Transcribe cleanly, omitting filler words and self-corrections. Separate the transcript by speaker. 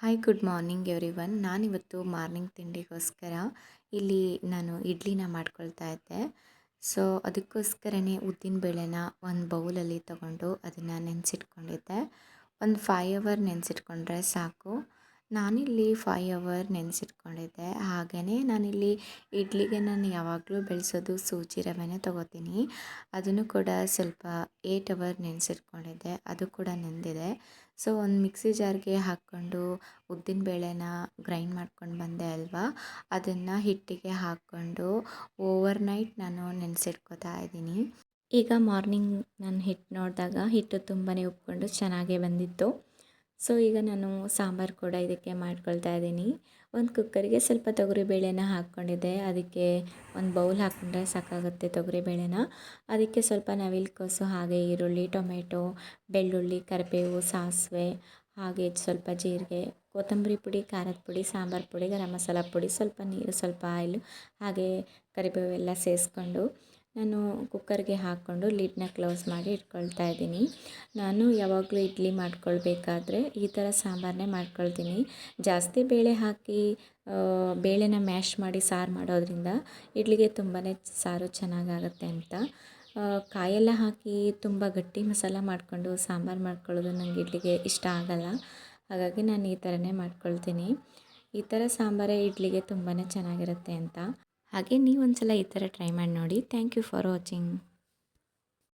Speaker 1: Hi good morning everyone. ನಾನಿವತ್ತು morning ತಿಂಡಿಗೋಸ್ಕರ ಇಲ್ಲಿ ನಾನು ಇಡ್ಲಿನ ಮಾಡ್ಕೊಳ್ತಾ ಇದ್ದೆ. ಸೊ ಅದಕ್ಕೋಸ್ಕರನೇ ಉದ್ದಿನಬೇಳೆನ ಒಂದು ಬೌಲಲ್ಲಿ ತೊಗೊಂಡು ಅದನ್ನು ನೆನೆಸಿಟ್ಕೊಂಡಿದ್ದೆ. ಒಂದು 5 ಅವರ್ ನೆನೆಸಿಟ್ಕೊಂಡ್ರೆ ಸಾಕು. ನಾನಿಲ್ಲಿ 5 ಅವರ್ ನೆನೆಸಿಟ್ಕೊಂಡಿದ್ದೆ. ಹಾಗೆಯೇ ನಾನಿಲ್ಲಿ ಇಡ್ಲಿಗೆ ನಾನು ಯಾವಾಗಲೂ ಬೆಳೆಸೋದು ಸೂಜಿ ರವೆನೇ ತೊಗೋತೀನಿ. ಅದನ್ನು ಕೂಡ ಸ್ವಲ್ಪ 8 ಅವರ್ ನೆನೆಸಿಟ್ಕೊಂಡಿದ್ದೆ, ಅದು ಕೂಡ ನೆಂದಿದೆ. ಸೊ ಒಂದು ಮಿಕ್ಸಿ ಜಾರ್ಗೆ ಹಾಕ್ಕೊಂಡು ಉದ್ದಿನಬೇಳೆನ ಗ್ರೈಂಡ್ ಮಾಡ್ಕೊಂಡು ಬಂದೆ ಅಲ್ವಾ, ಅದನ್ನು ಹಿಟ್ಟಿಗೆ ಹಾಕ್ಕೊಂಡು ಓವರ್ ನೈಟ್ ನಾನು ನೆನೆಸಿಟ್ಕೋತಾ ಇದ್ದೀನಿ. ಈಗ ಮಾರ್ನಿಂಗ್ ನಾನು ಹಿಟ್ಟು ನೋಡಿದಾಗ ಹಿಟ್ಟು ತುಂಬಾ ಉಪ್ಕೊಂಡು ಚೆನ್ನಾಗೇ ಬಂದಿತ್ತು. ಸೊ ಈಗ ನಾನು ಸಾಂಬಾರು ಕೂಡ ಇದಕ್ಕೆ ಮಾಡ್ಕೊಳ್ತಾ ಇದ್ದೀನಿ. ಒಂದು ಕುಕ್ಕರಿಗೆ ಸ್ವಲ್ಪ ತೊಗರಿಬೇಳೆನ ಹಾಕ್ಕೊಂಡಿದ್ದೆ. ಅದಕ್ಕೆ ಒಂದು ಬೌಲ್ ಹಾಕ್ಕೊಂಡ್ರೆ ಸಾಕಾಗುತ್ತೆ ತೊಗರಿಬೇಳೆನ. ಅದಕ್ಕೆ ಸ್ವಲ್ಪ ನವಿಲುಕೋಸು, ಹಾಗೆ ಈರುಳ್ಳಿ, ಟೊಮೆಟೊ, ಬೆಳ್ಳುಳ್ಳಿ, ಕರಿಬೇವು, ಸಾಸಿವೆ, ಹಾಗೆ ಸ್ವಲ್ಪ ಜೀರಿಗೆ, ಕೊತ್ತಂಬರಿ ಪುಡಿ, ಖಾರದ ಪುಡಿ, ಸಾಂಬಾರು ಪುಡಿ, ಗರಂ ಮಸಾಲ ಪುಡಿ, ಸ್ವಲ್ಪ ನೀರು, ಸ್ವಲ್ಪ ಆಯಿಲು, ಹಾಗೆ ಕರಿಬೇವು ಎಲ್ಲ ಸೇರಿಸ್ಕೊಂಡು ನಾನು ಕುಕ್ಕರ್ಗೆ ಹಾಕ್ಕೊಂಡು ಲಿಡ್ನ ಕ್ಲೋಸ್ ಮಾಡಿ ಇಟ್ಕೊಳ್ತಾ ಇದ್ದೀನಿ. ನಾನು ಯಾವಾಗಲೂ ಇಡ್ಲಿ ಮಾಡ್ಕೊಳ್ಬೇಕಾದ್ರೆ ಈ ಥರ ಸಾಂಬಾರನ್ನೇ ಮಾಡ್ಕೊಳ್ತೀನಿ. ಜಾಸ್ತಿ ಬೇಳೆ ಹಾಕಿ ಬೇಳೆನ ಮ್ಯಾಶ್ ಮಾಡಿ ಸಾರು ಮಾಡೋದ್ರಿಂದ ಇಡ್ಲಿಗೆ ತುಂಬಾ ಸಾರು ಚೆನ್ನಾಗಾಗುತ್ತೆ ಅಂತ. ಕಾಯೆಲ್ಲ ಹಾಕಿ ತುಂಬ ಗಟ್ಟಿ ಮಸಾಲ ಮಾಡಿಕೊಂಡು ಸಾಂಬಾರು ಮಾಡ್ಕೊಳ್ಳೋದು ನನಗೆ ಇಡ್ಲಿಗೆ ಇಷ್ಟ ಆಗಲ್ಲ. ಹಾಗಾಗಿ ನಾನು ಈ ಥರನೇ ಮಾಡ್ಕೊಳ್ತೀನಿ. ಈ ಥರ ಸಾಂಬಾರೇ ಇಡ್ಲಿಗೆ ತುಂಬಾ ಚೆನ್ನಾಗಿರುತ್ತೆ ಅಂತ. ಹಾಗೆ ನೀವು ಒಂದ್ಸಲ ಈ ಥರ ಟ್ರೈ ಮಾಡಿ ನೋಡಿ. Thank you for watching.